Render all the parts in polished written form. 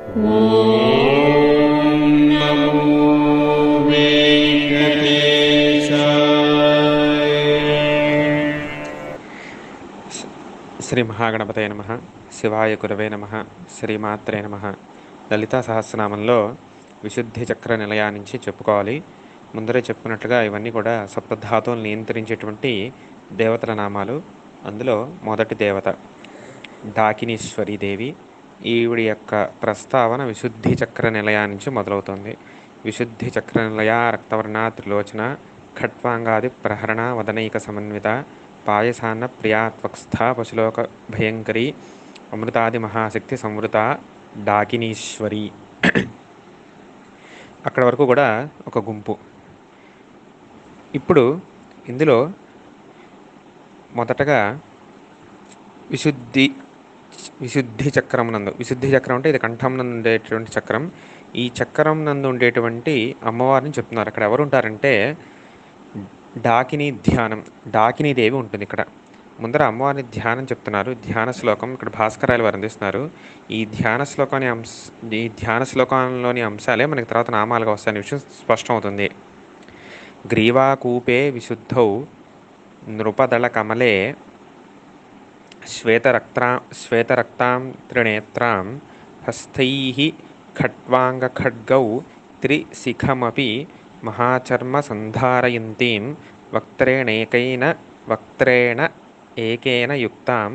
ఓం నమో వెంకటేశాయ. శ్రీ మహాగణపతయ నమః. శివాయ గురవే నమః. శ్రీమాత్రే నమః. లలితా సహస్రనామంలో విశుద్ధి చక్ర నిలయా నుంచి చెప్పుకోవాలి. ముందరే చెప్పుకున్నట్లుగా ఇవన్నీ కూడా సప్తధాతువులు నియంత్రించేటువంటి దేవతల నామాలు. అందులో మొదటి దేవత డాకినీశ్వరి దేవి. ఈవిడి యొక్క ప్రస్తావన విశుద్ధి చక్ర నిలయా నుంచి మొదలవుతుంది. విశుద్ధి చక్ర నిలయ రక్తవర్ణ త్రిలోచన ఖట్వాంగాది ప్రహరణ వదనైక సమన్విత పాయసాన్న ప్రియా త్వక్స్థ పశులోక భయంకరి అమృతాది మహాశక్తి సంవృత డాకినీశ్వరి. అక్కడ వరకు కూడా ఒక గుంపు. ఇప్పుడు ఇందులో మొదటగా విశుద్ధి విశుద్ధి చక్రం నందు, విశుద్ధి చక్రం అంటే ఇది కంఠం నందు ఉండేటువంటి చక్రం. ఈ చక్రం నందు ఉండేటువంటి అమ్మవారిని చెప్తున్నారు. అక్కడ ఎవరు ఉంటారంటే డాకిని ధ్యానం, డాకిని దేవి ఉంటుంది ఇక్కడ. ముందర అమ్మవారిని ధ్యానం చెప్తున్నారు. ధ్యాన శ్లోకం ఇక్కడ భాస్కరాయలు వారు అందిస్తున్నారు. ఈ ధ్యాన శ్లోకంలోని అంశాలే మనకి తర్వాత నామాలుగా వస్తాయనే విషయం స్పష్టమవుతుంది. గ్రీవాకూపే విశుద్ధౌ నృపదళ కమలే శ్వేతరక్తాం త్రినేత్రాం హస్తైః ఖట్వాంగఖడ్గౌ త్రిశిఖమపి మహాచర్మ సంధారయంతీం వక్త్రేణ ఏకేన యుక్తాం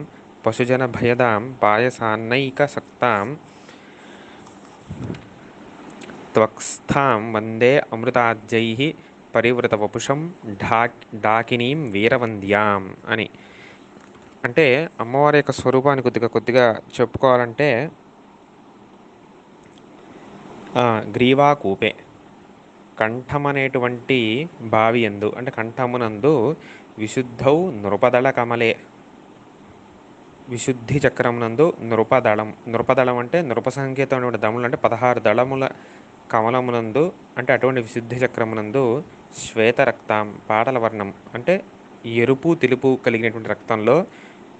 పశుజన భయదాం పాయసాన్నైకసక్తాం త్వక్స్థాం వందే అమృతాజ్యైః పరివృతవపుషం డాకినీం వీరవంద్యాం అని. అంటే అమ్మవారి యొక్క స్వరూపాన్ని కొద్దిగా చెప్పుకోవాలంటే గ్రీవాకూపే కంఠం అనేటువంటి బావి యందు, అంటే కంఠమునందు విశుద్ధౌ నృపదళ కమలే, విశుద్ధి చక్రమునందు నృపదళం అంటే నృప సంకేతం దళములు అంటే 16 దళముల కమలమునందు, అంటే అటువంటి విశుద్ధి చక్రమునందు శ్వేతరక్తాం పాటల వర్ణం అంటే ఎరుపు తెలుపు కలిగినటువంటి రక్తంలో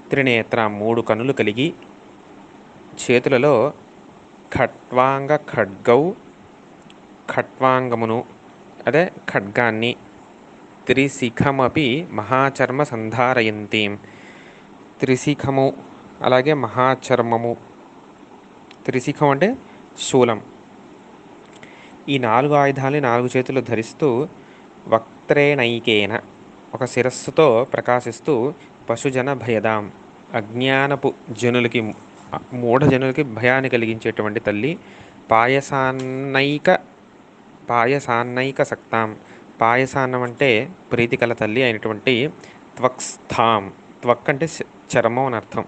త్రినేత్రం 3 కనులు కలిగి చేతులలో ఖడ్గౌ ఖట్వాంగమును అదే ఖడ్గాన్ని త్రిశిఖమపి మహాచర్మ సంధారయంతీం, త్రిశిఖము అలాగే మహాచర్మము, త్రిశిఖం అంటే శూలం, ఈ 4 ఆయుధాలని 4 చేతులు ధరిస్తూ వక్త్రేణైకేన ఒక శిరస్సుతో ప్రకాశిస్తూ పశుజన భయదాం అజ్ఞానపు జనులకి మూఢజనులకి భయాన్ని కలిగించేటువంటి తల్లి పాయసాన్నైక సక్తాం పాయసాన్నం అంటే ప్రీతికల తల్లి అయినటువంటి త్వక్స్థాం, త్వక్ అంటే చర్మం అని అర్థం,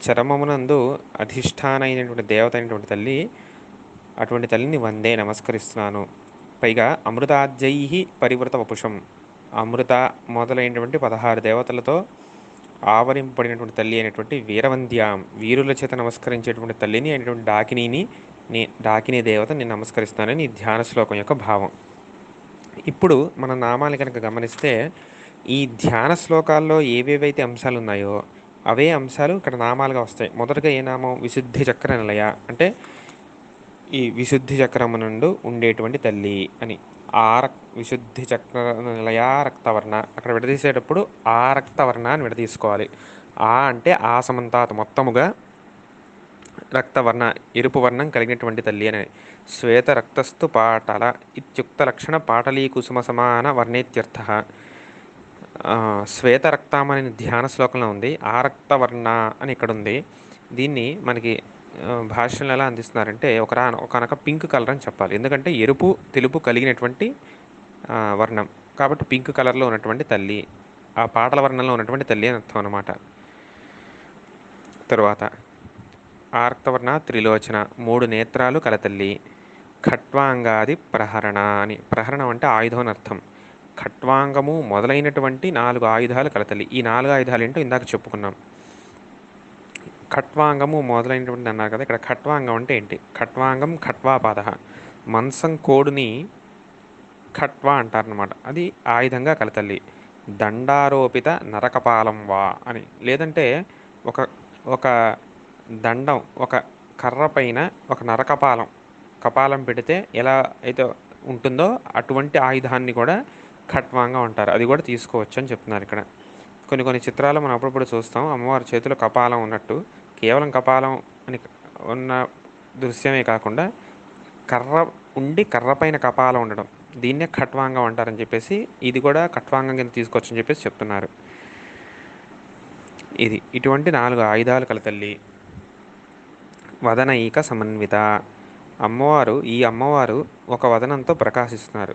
చర్మమునందు అధిష్టానమైనటువంటి దేవత అయినటువంటి తల్లి, అటువంటి తల్లిని వందే నమస్కరిస్తున్నాను. పైగా అమృతాజ్యై పరివృత వపుషం, అమృత మొదలైనటువంటి 16 దేవతలతో ఆవరింపబడినటువంటి తల్లి అయినటువంటి వీరవంద్యాం వీరుల చేత నమస్కరించేటువంటి తల్లిని అయినటువంటి డాకిని దేవత నేను నమస్కరిస్తానని ఈ ధ్యాన శ్లోకం యొక్క భావం. ఇప్పుడు మన నామాలు కనుక గమనిస్తే ఈ ధ్యాన శ్లోకాల్లో ఏవేవైతే అంశాలు ఉన్నాయో అవే అంశాలు ఇక్కడ నామాలుగా వస్తాయి. మొదటగా ఏ నామం? విశుద్ధి చక్ర నిలయ, అంటే ఈ విశుద్ధి చక్రము నుండి ఉండేటువంటి తల్లి అని. విశుద్ధి చక్ర నిలయ రక్తవర్ణ, అక్కడ విడదీసేటప్పుడు ఆ రక్తవర్ణ అని విడదీసుకోవాలి. ఆ అంటే ఆ సమంతాత మొత్తముగా రక్తవర్ణ ఎరుపు వర్ణం కలిగినటువంటి తల్లి అని. శ్వేత రక్తస్థు పాటల ఇత్యుక్త లక్షణ పాటలీ కుసుమ సమాన వర్ణేత్యర్థ. శ్వేత రక్తం అనే ధ్యాన శ్లోకంలో ఉంది, ఆ రక్తవర్ణ అని ఇక్కడ ఉంది. దీన్ని మనకి భాష్యంలో ఎలా అందిస్తున్నారంటే ఒకనొక పింక్ కలర్ అని చెప్పాలి, ఎందుకంటే ఎరుపు తెలుపు కలిగినటువంటి వర్ణం కాబట్టి పింక్ కలర్లో ఉన్నటువంటి తల్లి, ఆ పాటల వర్ణంలో ఉన్నటువంటి తల్లి అని అర్థం అన్నమాట. తరువాత ఆర్క్తవర్ణ త్రిలోచన 3 నేత్రాలు కలతల్లి. ఖట్వాంగాది ప్రహరణ అని, ప్రహరణం అంటే ఆయుధం అని అర్థం. ఖట్వాంగము మొదలైనటువంటి 4 ఆయుధాలు కలతల్లి. ఈ 4 ఆయుధాలు ఏంటో ఇందాక చెప్పుకున్నాం. ఖట్వాంగము మొదలైనటువంటి అన్నారు కదా, ఇక్కడ ఖట్వాంగం అంటే ఏంటి? ఖట్వాంగం ఖట్వాపాద, మంసం కోడుని ఖట్వా అంటారనమాట, అది ఆయుధంగా కలతల్లి. దండారోపిత నరకపాలం వా అని, లేదంటే ఒక ఒక దండం, ఒక కర్ర పైన ఒక నరకపాలం కపాలం పెడితే ఎలా అయితే ఉంటుందో అటువంటి ఆయుధాన్ని కూడా ఖట్వాంగం అంటారు. అది కూడా తీసుకోవచ్చు అని చెప్తున్నారు ఇక్కడ. కొన్ని కొన్ని చిత్రాలు మనం అప్పుడప్పుడు చూస్తాం అమ్మవారి చేతిలో కపాలం ఉన్నట్టు. కేవలం కపాలం అని ఉన్న దృశ్యమే కాకుండా కర్ర ఉండి కర్ర పైన కపాలం ఉండడం, దీన్నే ఖట్వాంగం అంటారని చెప్పేసి, ఇది కూడా ఖట్వాంగం కింద తీసుకోవచ్చని చెప్పేసి చెప్తున్నారు. ఇది ఇటువంటి 4 ఆయుధాలు కల తల్లి. వదనైక సమన్విత. ఈ అమ్మవారు ఒక వదనంతో ప్రకాశిస్తున్నారు.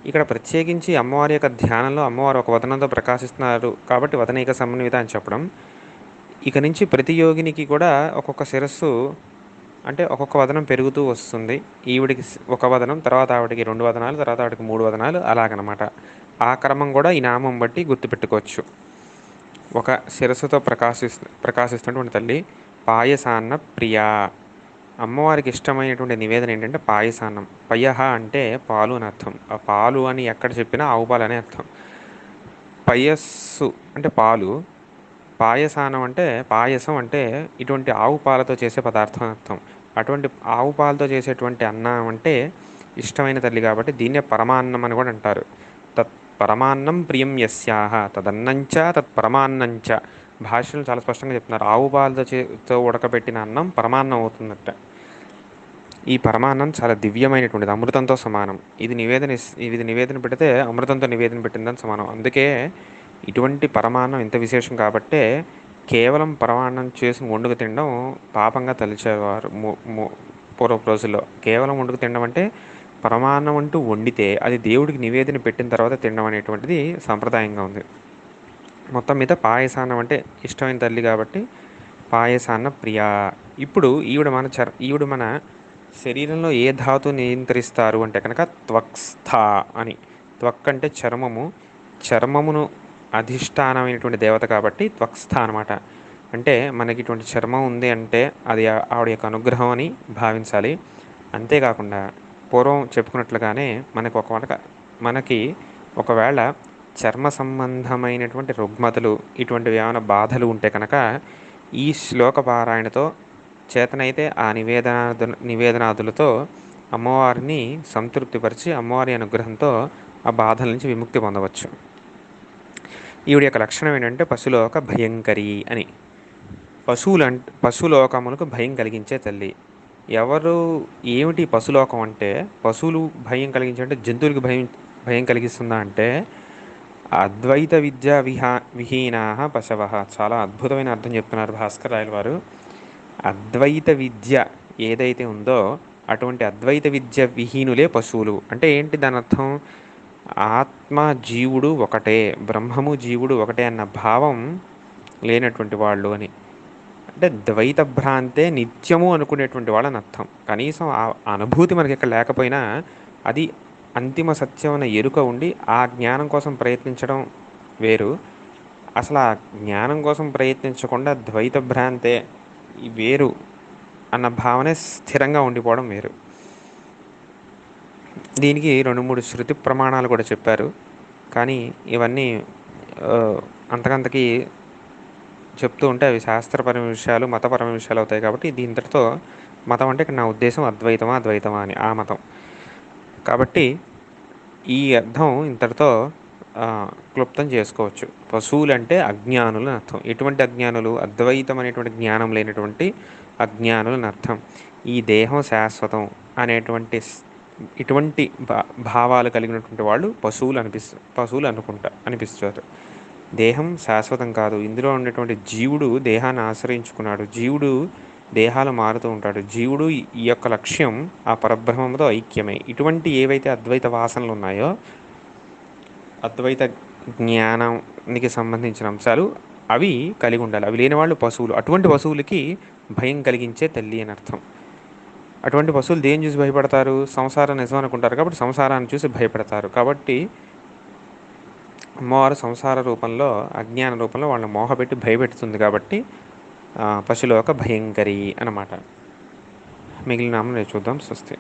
ఇక్కడ ప్రత్యేకించి అమ్మవారి యొక్క ధ్యానంలో అమ్మవారు ఒక వదనంతో ప్రకాశిస్తున్నారు కాబట్టి వదనైక సమన్విత అని చెప్పడం. ఇక నుంచి ప్రతి యోగినికి కూడా ఒక్కొక్క శిరస్సు, అంటే ఒక్కొక్క వదనం పెరుగుతూ వస్తుంది. ఈవిడికి ఒక వదనం, తర్వాత ఆవిడికి 2 వదనాలు, తర్వాత ఆవిడికి 3 వదనాలు, అలాగనమాట. ఆ క్రమం కూడా ఈ నామం బట్టి గుర్తుపెట్టుకోవచ్చు. ఒక శిరస్సుతో ప్రకాశిస్తున్నటువంటి తల్లి పాయసాన్న ప్రియా. అమ్మవారికి ఇష్టమైనటువంటి నివేదన ఏంటంటే పాయసాన్నం. పయహ అంటే పాలు అని అర్థం. ఆ పాలు అని ఎక్కడ చెప్పినా ఆవు పాలు అనే అర్థం. పయస్సు అంటే పాలు, పాయసానం అంటే పాయసం అంటే ఇటువంటి ఆవు పాలతో చేసే పదార్థం అని అర్థం. అటువంటి ఆవు పాలతో చేసేటువంటి అన్నం అంటే ఇష్టమైన తల్లి కాబట్టి దీన్నే పరమాన్నం అని కూడా అంటారు. తత్ పరమాన్నం ప్రియం యస్యాహ తదన్నంచ తత్ పరమాన్నంచ. భాషలు చాలా స్పష్టంగా చెప్తున్నారు. ఆవు పాలతో ఉడకబెట్టిన అన్నం పరమాన్నం అవుతుందట. ఈ పరమాన్నం చాలా దివ్యమైనటువంటిది, అమృతంతో సమానం. ఇది నివేదన పెడితే అమృతంతో నివేదన పెట్టిందని సమానం. అందుకే ఇటువంటి పరమాన్నం ఇంత విశేషం కాబట్టే కేవలం పరమాన్నం చేసి వండుకు తినడం పాపంగా తలిచేవారు పూర్వపు రోజుల్లో. కేవలం వండుకు తినడం అంటే పరమాన్నం అంటూ వండితే అది దేవుడికి నివేదన పెట్టిన తర్వాత తినడం అనేటువంటిది సాంప్రదాయంగా ఉంది. మొత్తం మీద పాయసాన్నం అంటే ఇష్టమైన తల్లి కాబట్టి పాయసాన్న ప్రియా. ఇప్పుడు ఈవిడ మన శరీరంలో ఏ ధాతు నియంత్రిస్తారు అంటే కనుక త్వక్స్థ అని. త్వక్ అంటే చర్మము, చర్మమును అధిష్టానమైనటువంటి దేవత కాబట్టి త్వక్స్థ అనమాట. అంటే మనకి ఇటువంటి చర్మం ఉంది అంటే అది ఆవిడ యొక్క అనుగ్రహం అని భావించాలి. అంతేకాకుండా పూర్వం చెప్పుకున్నట్లుగానే మనకి ఒకవేళ చర్మ సంబంధమైనటువంటి రుగ్మతలు ఇటువంటివి ఏమైనా బాధలు ఉంటే కనుక ఈ శ్లోక పారాయణతో చేతనైతే ఆ నివేదనాదులతో అమ్మవారిని సంతృప్తిపరిచి అమ్మవారి అనుగ్రహంతో ఆ బాధల నుంచి విముక్తి పొందవచ్చు. ఈవిడ యొక్క లక్షణం ఏంటంటే పశులోక భయంకరి అని. పశులోకములకు భయం కలిగించే తల్లి. ఏమిటి పశులోకం అంటే? పశువులు భయం కలిగించే అంటే జంతువులకి భయం కలిగిస్తుందా అంటే అద్వైత విద్యా విహీనా పశవ. చాలా అద్భుతమైన అర్థం చెప్తున్నారు భాస్కర్ రాయల వారు. అద్వైత విద్య ఏదైతే ఉందో అటువంటి అద్వైత విద్య విహీనులే పశువులు. అంటే ఏంటి దాని అర్థం? ఆత్మ జీవుడు ఒకటే, బ్రహ్మము జీవుడు ఒకటే అన్న భావం లేనటువంటి వాళ్ళు అని. అంటే ద్వైత భ్రాంతే నిత్యము అనుకునేటువంటి వాళ్ళని అర్థం. కనీసం ఆ అనుభూతి మనకి ఇక్కడ లేకపోయినా అది అంతిమ సత్యమైన ఎరుక ఉండి ఆ జ్ఞానం కోసం ప్రయత్నించడం వేరు. అసలు ఆ జ్ఞానం కోసం ప్రయత్నించకుండా ద్వైత భ్రాంతే వేరు అన్న భావనే స్థిరంగా ఉండిపోవడం వేరు. దీనికి 2-3 శృతి ప్రమాణాలు కూడా చెప్పారు. కానీ ఇవన్నీ అంతకంతకి చెప్తూ ఉంటే అవి శాస్త్రపరమైన విషయాలు, మతపరమైన విషయాలు అవుతాయి. కాబట్టి దీంతటితో మతం అంటే ఇక్కడ నా ఉద్దేశం అద్వైతమా అని ఆ మతం. కాబట్టి ఈ అర్థం ఇంతటితో క్లుప్తం చేసుకోవచ్చు. పశువులు అంటే అజ్ఞానులు అని అర్థం. ఎటువంటి అజ్ఞానులు? అద్వైతం అనేటువంటి జ్ఞానం లేనటువంటి అజ్ఞానులు అని అర్థం. ఈ దేహం శాశ్వతం అనేటువంటి ఇటువంటి భావాలు కలిగినటువంటి వాళ్ళు పశువులు అనిపిస్తారు. దేహం శాశ్వతం కాదు. ఇందులో ఉన్నటువంటి జీవుడు దేహాన్ని ఆశ్రయించుకున్నాడు. జీవుడు దేహాలు మారుతూ ఉంటాడు. జీవుడు ఈ యొక్క లక్ష్యం ఆ పరబ్రహ్మంతో ఐక్యమే. ఇటువంటి ఏవైతే అద్వైత వాసనలు ఉన్నాయో, అద్వైత జ్ఞానానికి సంబంధించిన అంశాలు అవి కలిగి ఉండాలి. అవి లేని వాళ్ళు పశువులు. అటువంటి పశువులకి భయం కలిగించే తల్లి అని అర్థం. అటువంటి పశువులు దేని చూసి భయపడతారు? సంసారం నిజం అనుకుంటారు కాబట్టి సంసారాన్ని చూసి భయపడతారు. కాబట్టి అమ్మవారు సంసార రూపంలో, అజ్ఞాన రూపంలో వాళ్ళని మోహపెట్టి భయపెడుతుంది కాబట్టి పశులోక భయంకరి అన్నమాట. మిగిలిన నామం చూద్దాం. స్వస్తి.